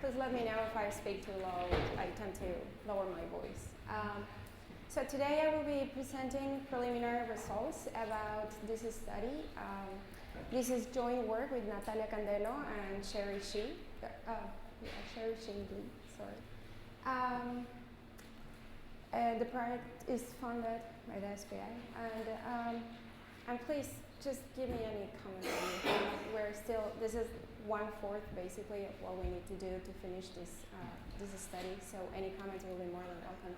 please let me know if I speak too loud. I tend to lower my voice. So today I will be presenting preliminary results about this study. This is joint work with Natalia Candelo and Sherry Shi. Sherry Shi, sorry. The project is funded by the SPI, and please just give me any comment. We're still, this is 1/4 basically of what we need to do to finish this study, so any comments will be more than welcome.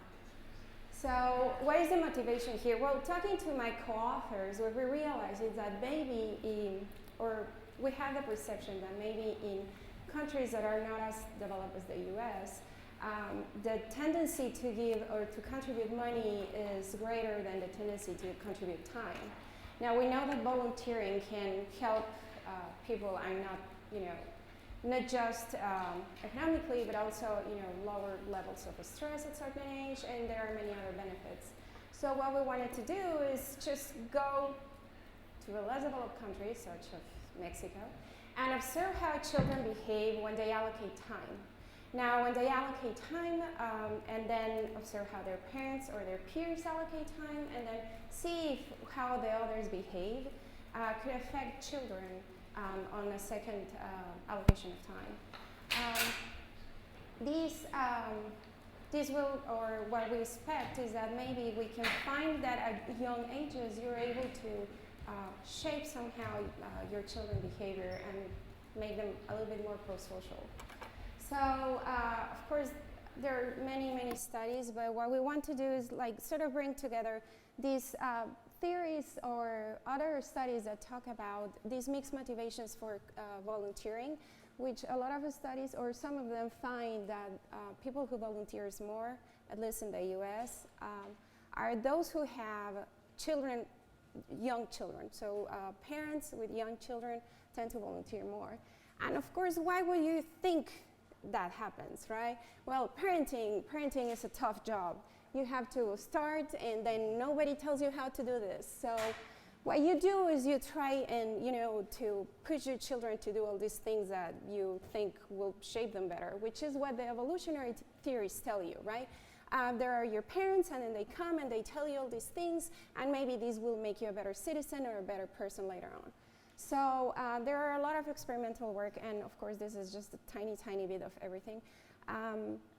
So what is the motivation here? Well, talking to my co-authors, what we realize is that maybe we have the perception that maybe in countries that are not as developed as the US, the tendency to give or to contribute money is greater than the tendency to contribute time. Now we know that volunteering can help people and not just economically, but also lower levels of stress at certain age, and there are many other benefits. So what we wanted to do is just go to a less developed country, such as Mexico, and observe how children behave when they allocate time. Now, when they allocate time, and then observe how their parents or their peers allocate time, and then see how the others behave, could affect children on a second allocation of time. This will, or what we expect is that maybe we can find that at young ages you're able to shape somehow your children's behavior and make them a little bit more pro-social. So, of course, there are many studies, but what we want to do is sort of bring together these theories or other studies that talk about these mixed motivations for volunteering, which a lot of studies, or some of them, find that people who volunteers more, at least in the US, are those who have children, young children. So parents with young children tend to volunteer more. And of course, why would you think that happens, right? Well, parenting is a tough job. You have to start, and then nobody tells you how to do this. So what you do is you try and, to push your children to do all these things that you think will shape them better, which is what the evolutionary theories tell you, right? There are your parents, and then they come and they tell you all these things, and maybe these will make you a better citizen or a better person later on. So there are a lot of experimental work, and of course this is just a tiny bit of everything.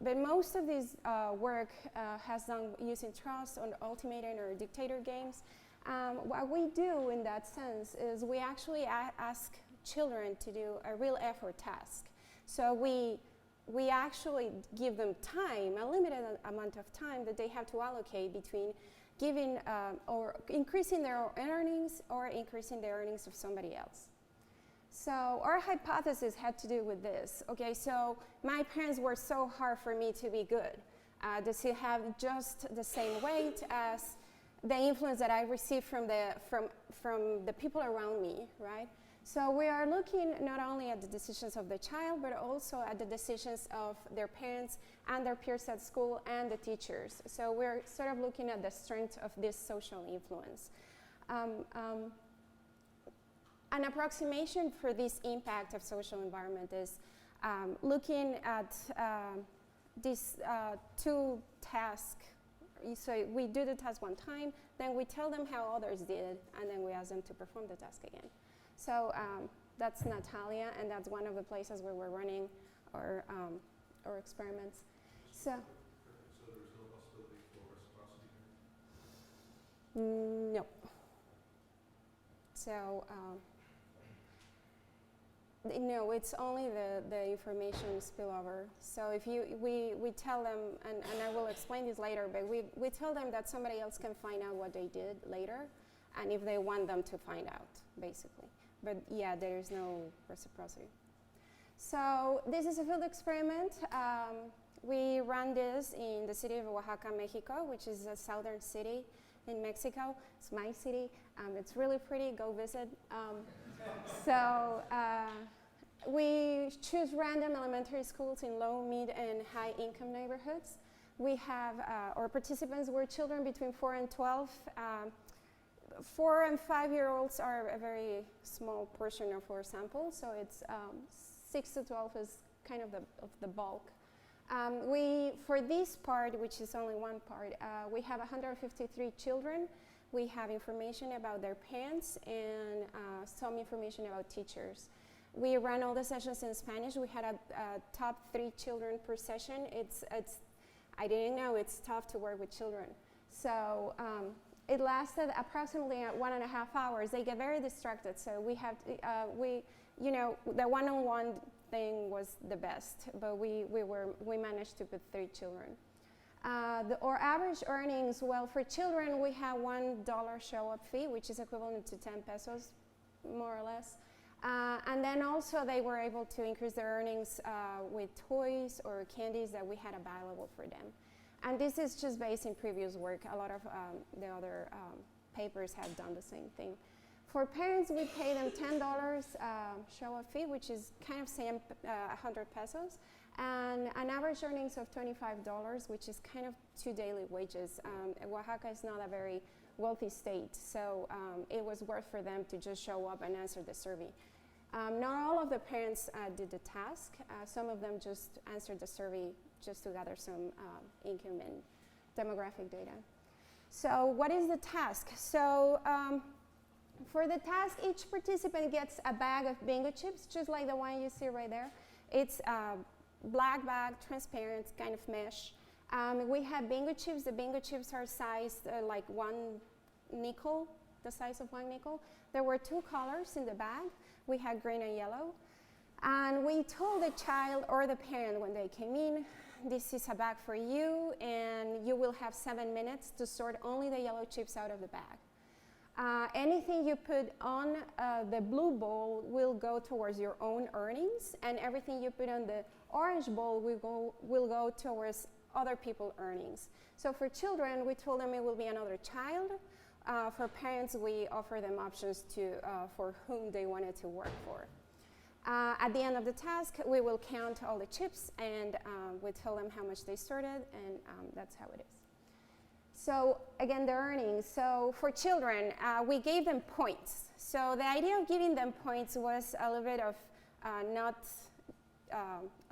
But most of this work has done using trust on ultimatum or dictator games. What we do in that sense is we actually ask children to do a real effort task. So we actually give them time, a limited amount of time that they have to allocate between giving or increasing their earnings or increasing the earnings of somebody else. So our hypothesis had to do with this. Okay, so my parents worked so hard for me to be good. Does it have just the same weight as the influence that I received from the people around me, right? So we are looking not only at the decisions of the child, but also at the decisions of their parents and their peers at school and the teachers. So we're sort of looking at the strength of this social influence. An approximation for this impact of social environment is looking at these two tasks. So we do the task one time, then we tell them how others did, and then we ask them to perform the task again. So that's Natalia, and that's one of the places where we're running our experiments. So there's no possibility for reciprocity? No. So no, it's only the information spillover. So if we tell them, and I will explain this later, but we tell them that somebody else can find out what they did later, and if they want them to find out, basically. But yeah, there is no reciprocity. So this is a field experiment. We ran this in the city of Oaxaca, Mexico, which is a southern city in Mexico. It's my city. It's really pretty. Go visit. So we choose random elementary schools in low, mid, and high income neighborhoods. We have our participants were children between 4 and 12. 4 and 5-year-olds are a very small portion of our sample, so it's 6 to 12 is kind of the bulk. For this part, which is only one part, we have 153 children. We have information about their parents and some information about teachers. We ran all the sessions in Spanish. We had a top 3 children per session. I didn't know it's tough to work with children. So it lasted approximately 1.5 hours. They get very distracted, so we have to, the one-on-one thing was the best, but we managed to put 3 children. Our average earnings, well, for children, we have $1 show-up fee, which is equivalent to 10 pesos, more or less. And then also they were able to increase their earnings with toys or candies that we had available for them. And this is just based in previous work. A lot of the other papers have done the same thing. For parents, we pay them $10 show-up fee, which is kind of same 100 pesos, and an average earnings of $25, which is kind of 2 daily wages. Oaxaca is not a very wealthy state, so it was worth for them to just show up and answer the survey. Not all of the parents did the task. Some of them just answered the survey just to gather some income and demographic data. So what is the task? So for the task, each participant gets a bag of bingo chips, just like the one you see right there. It's a black bag, transparent, kind of mesh. We have bingo chips. The bingo chips are sized like 1 nickel, the size of 1 nickel. There were 2 colors in the bag. We had green and yellow. And we told the child or the parent when they came in, this is a bag for you, and you will have 7 minutes to sort only the yellow chips out of the bag. Anything you put on the blue bowl will go towards your own earnings, and everything you put on the orange bowl will go towards other people's earnings. So for children, we told them it will be another child. For parents, we offer them options for whom they wanted to work for. At the end of the task, we will count all the chips, and we tell them how much they sorted, and that's how it is. So again, the earnings. So for children, we gave them points. So the idea of giving them points was a little bit of not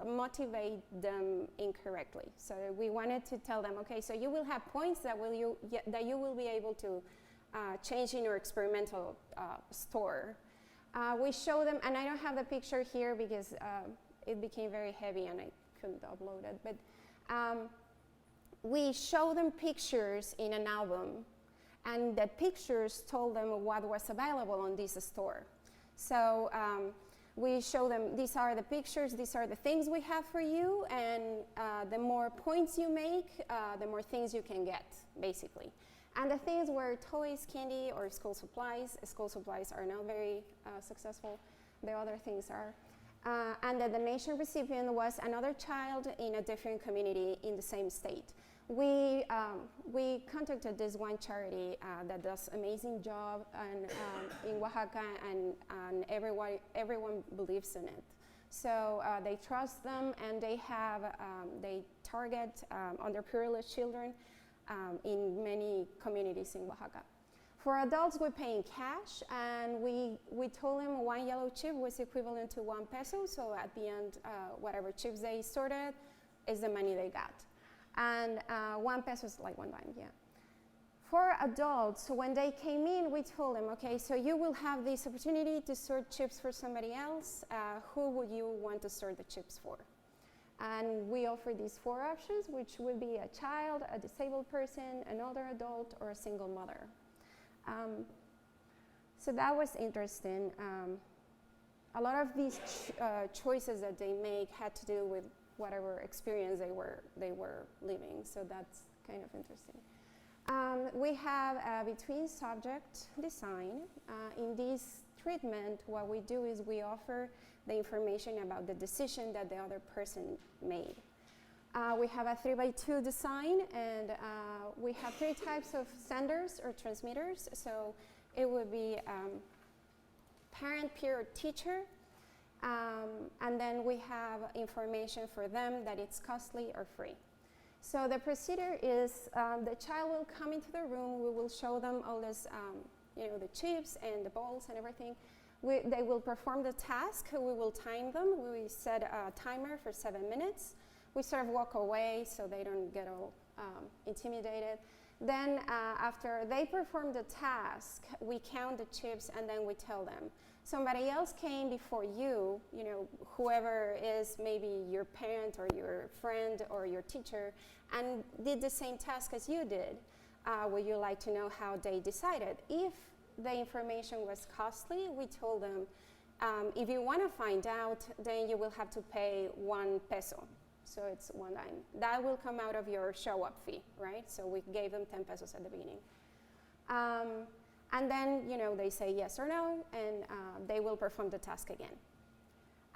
motivate them incorrectly. So we wanted to tell them, okay, so you will have points that you will be able to change in your experimental store. We show them, and I don't have the picture here because it became very heavy and I couldn't upload it, but we show them pictures in an album, and the pictures told them what was available on this store. So we show them, these are the pictures, these are the things we have for you, and the more points you make, the more things you can get, basically. And the things were toys, candy, or school supplies. School supplies are not very successful. The other things are. And the donation recipient was another child in a different community in the same state. We contacted this one charity that does amazing job in Oaxaca, and everyone believes in it. So they trust them, and they target underprivileged children in many communities in Oaxaca. For adults, we pay in cash, and we told them 1 yellow chip was equivalent to 1 peso, so at the end, whatever chips they sorted is the money they got. And 1 peso is like 1 dime, yeah. For adults, when they came in, we told them, okay, so you will have this opportunity to sort chips for somebody else. Who would you want to sort the chips for? And we offer these 4 options, which would be a child, a disabled person, an older adult, or a single mother. So that was interesting. A lot of these choices that they make had to do with whatever experience they were living. So that's kind of interesting. We have between subject design. In this treatment, what we do is we offer the information about the decision that the other person made. We have a 3x2 design, and we have 3 types of senders or transmitters. So it would be parent, peer, or teacher. And then we have information for them that it's costly or free. So the procedure is the child will come into the room. We will show them all this, the chips and the balls and everything. They will perform the task. We will time them. We set a timer for 7 minutes. We sort of walk away so they don't get all intimidated. Then after they perform the task, we count the chips and then we tell them, somebody else came before you, whoever is maybe your parent or your friend or your teacher, and did the same task as you did. Would you like to know how they decided? If the information was costly, we told them, if you want to find out, then you will have to pay 1 peso. So it's 1 dime. That will come out of your show-up fee, right? So we gave them 10 pesos at the beginning. And then, they say yes or no, and they will perform the task again.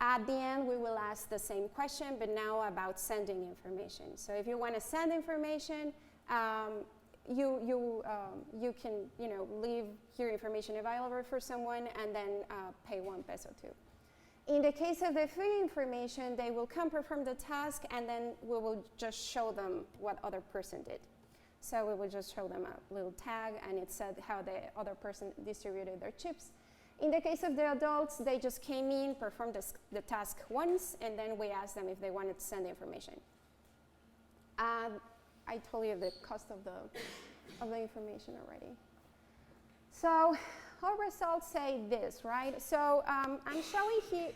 At the end, we will ask the same question, but now about sending information. So if you want to send information, you can, leave your information available for someone and then pay 1 peso too. In the case of the free information, they will come perform the task and then we will just show them what other person did. So we will just show them a little tag and it said how the other person distributed their chips. In the case of the adults, they just came in, performed the task once, and then we asked them if they wanted to send the information. I told you the cost of the information already. So our results say this, right? So I'm showing here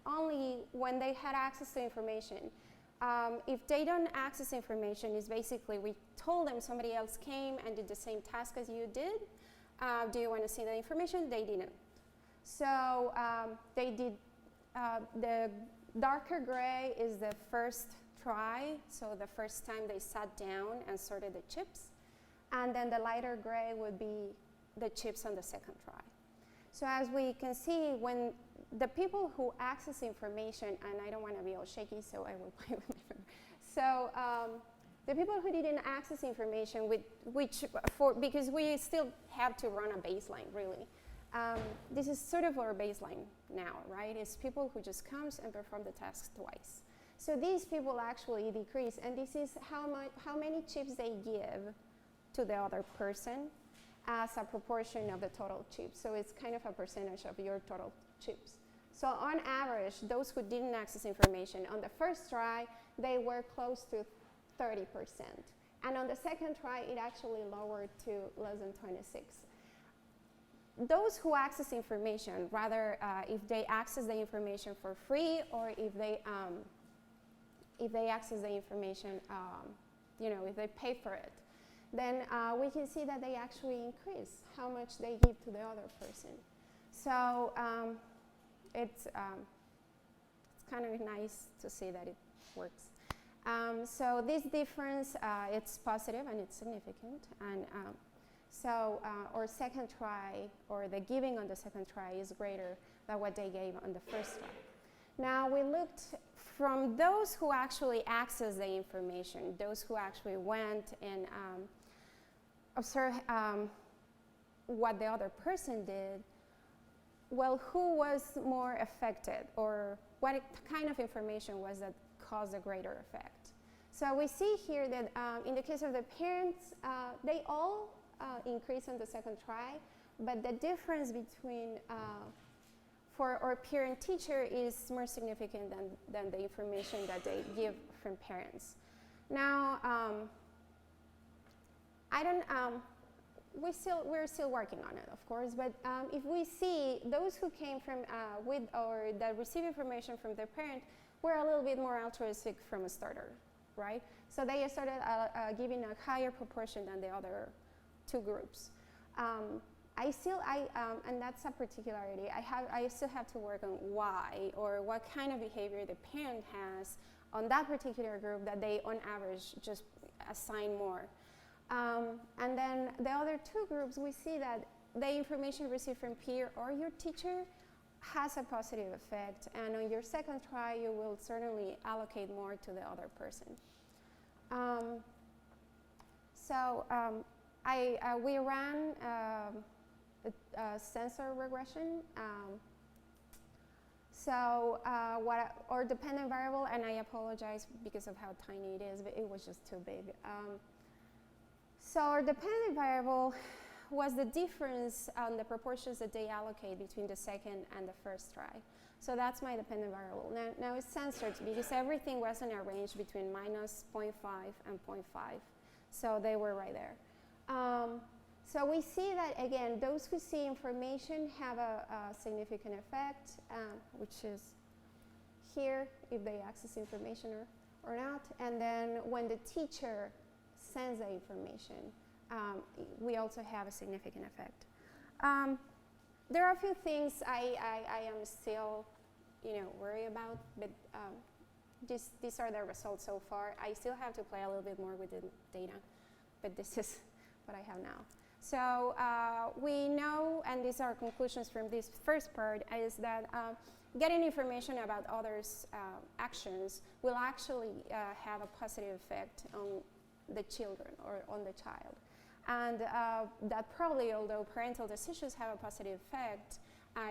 only when they had access to information. If they don't access information, it's basically we told them somebody else came and did the same task as you did. Do you want to see the information? They didn't. So they did, the darker gray is the first try, so the first time they sat down and sorted the chips. And then the lighter gray would be the chips on the second try. So as we can see, when the people who access information, and I don't want to be all shaky, so I will play with my finger. So the people who didn't access information, because we still have to run a baseline, really. This is sort of our baseline now, right? It's people who just comes and perform the tasks twice. So these people actually decrease, and this is how many chips they give to the other person as a proportion of the total chips. So it's kind of a percentage of your total chips. So on average, those who didn't access information on the first try, they were close to 30%. And on the second try, it actually lowered to less than 26. Those who access information, rather if they access the information for free or if they access the information, if they pay for it, then we can see that they actually increase how much they give to the other person. So it's kind of nice to see that it works. So this difference, it's positive and it's significant. And so our second try, or the giving on the second try, is greater than what they gave on the first try. Now we looked from those who actually accessed the information, those who actually went and observed what the other person did. Well, who was more affected, or what kind of information was that caused a greater effect? So we see here that in the case of the parents, they all increase on the second try, but the difference between for our parent-teacher is more significant than the information that they give from parents. Now, we're still working on it, of course, but if we see those who came from with or that receive information from their parent were a little bit more altruistic from a starter, right? So they started giving a higher proportion than the other two groups. And that's a particularity. I still have to work on why or what kind of behavior the parent has on that particular group that they, on average, just assign more. And then the other two groups, we see that the information received from peer or your teacher has a positive effect, and on your second try, you will certainly allocate more to the other person. We ran a sensor regression. Our dependent variable, and I apologize because of how tiny it is, but it was just too big. So our dependent variable was the difference on the proportions that they allocate between the second and the first try. So that's my dependent variable. Now it's censored because everything was in a range between minus 0.5 and 0.5. So they were right there. So we see that, again, those who see information have a significant effect, which is here, if they access information or not. And then when the teacher sends the information, we also have a significant effect. There are a few things I am still, worried about, but these are the results so far. I still have to play a little bit more with the data, but this is what I have now. So we know, and these are conclusions from this first part, is that getting information about others' actions will actually have a positive effect on the children or on the child. And that probably, although parental decisions have a positive effect,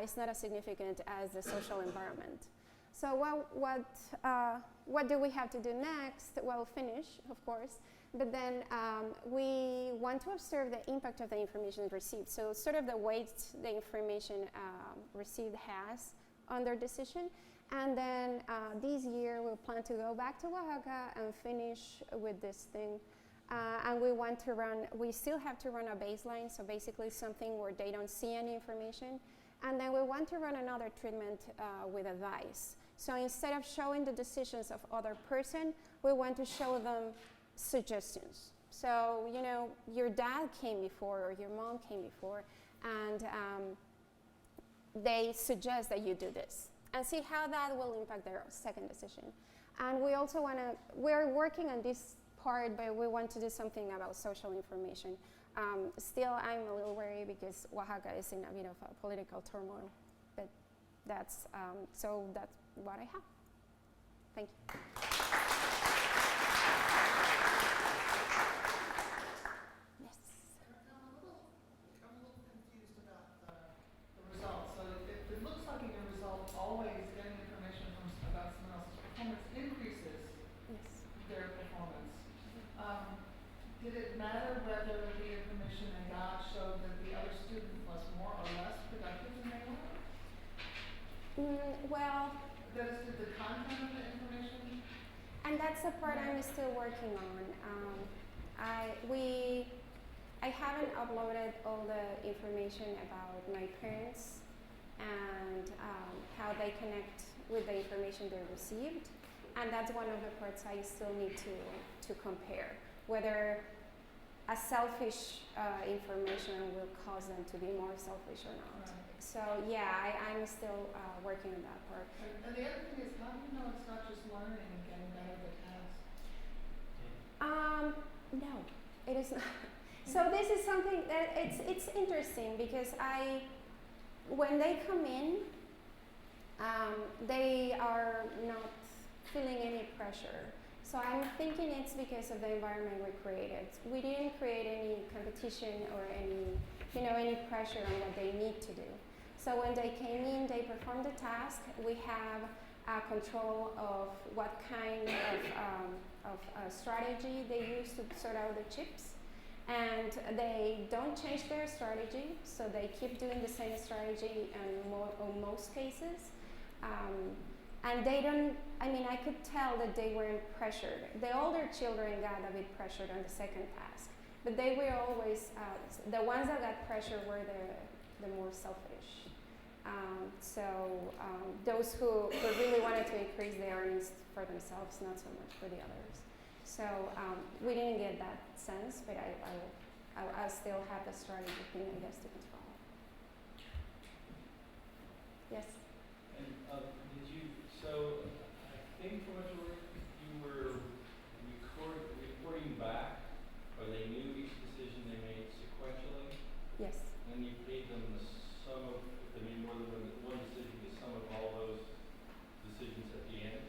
it's not as significant as the social environment. So what do we have to do next? Well, finish, of course. But then we want to observe the impact of the information received. So sort of the weight the information received has on their decision. And then this year we'll plan to go back to Oaxaca and finish with this thing. And we still have to run a baseline, so basically something where they don't see any information. And then we want to run another treatment with advice. So instead of showing the decisions of other person, we want to show them suggestions. So, your dad came before or your mom came before, and they suggest that you do this, and see how that will impact their second decision. And we also we're working on this part, but we want to do something about social information. Still, I'm a little worried because Oaxaca is in a bit of a political turmoil, but that's what I have. Thank you. Did it matter whether the information they got showed that the other student was more or less productive than they were? Well, That is, did the content of the information? And that's the part I'm still working on. I haven't uploaded all the information about my parents and how they connect with the information they received, and that's one of the parts I still need to compare, whether a selfish information will cause them to be more selfish or not. Right. So yeah, I'm still working on that part. And the other thing is, how do you know it's not just learning and getting better at the task? No, it is not. So this is something that it's interesting because when they come in, they are not feeling any pressure. So I'm thinking it's because of the environment we created. We didn't create any competition or any pressure on what they need to do. So when they came in, they performed the task. We have control of what kind of strategy they use to sort out the chips. And they don't change their strategy, so they keep doing the same strategy in most cases. And they don't, I could tell that they weren't pressured. The older children got a bit pressured on the second task, but they were always, the ones that got pressured were the more selfish. Those who really wanted to increase their earnings for themselves, not so much for the others. So we didn't get that sense, but I still have the strategy thing, I guess, to control. Yes? And so I think from what you were reporting back, or they knew each decision they made sequentially? Yes. And you paid them the sum of, if they made more than one decision, the sum of all those decisions at the end?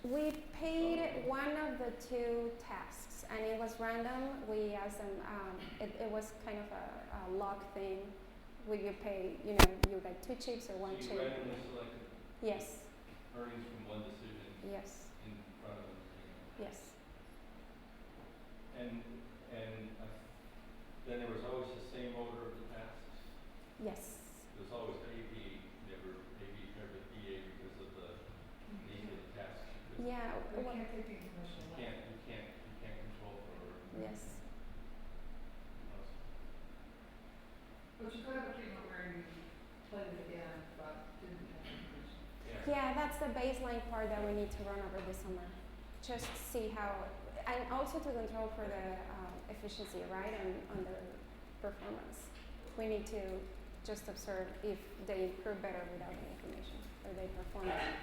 We paid one of the two tasks, and it was random. We asked them, it was kind of a luck thing. You pay, you got 2 chips or 1 so chip. You randomly selected Yes. earnings from one decision Yes. in front of them? Yes. And then there was always the same order But you could have a treatment where you played it again, but didn't have information. Yeah, that's the baseline part that we need to run over this summer. Just see how, and also to control for the efficiency, right, and on the performance. We need to just observe if they improve better without the information, or they perform better.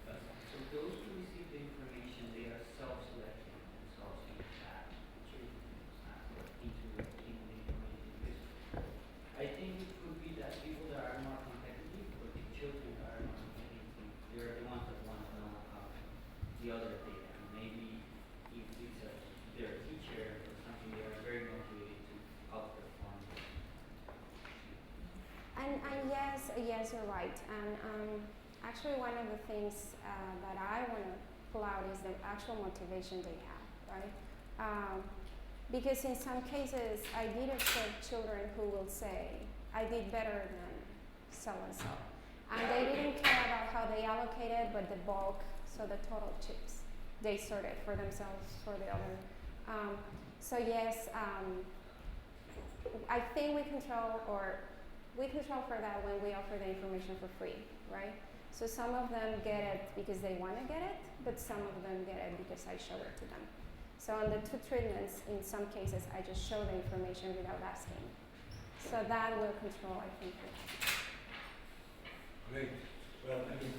Yes. So those who receive the information, they are self-selecting themselves in the chat. Into the information. Because I think it could be that people that are more competitive, or the children that are more competitive, they're the ones that want to know the other data. And maybe if it's their teacher or something, they are very motivated to outperform. And yes, you're right. And actually, one of the things that I want to pull out is the actual motivation they have, right? Because in some cases, I did observe children who will say, I did better than so-and-so. And they didn't care about how they allocated, but the bulk, so the total chips, they sorted for themselves, for the other. So yes, I think we control for that when we offer the information for free, right? So some of them get it because they want to get it, but some of them get it because I show it to them. So on the 2 treatments, in some cases, I just show the information without asking. So that will control, I think. Great. Well, I think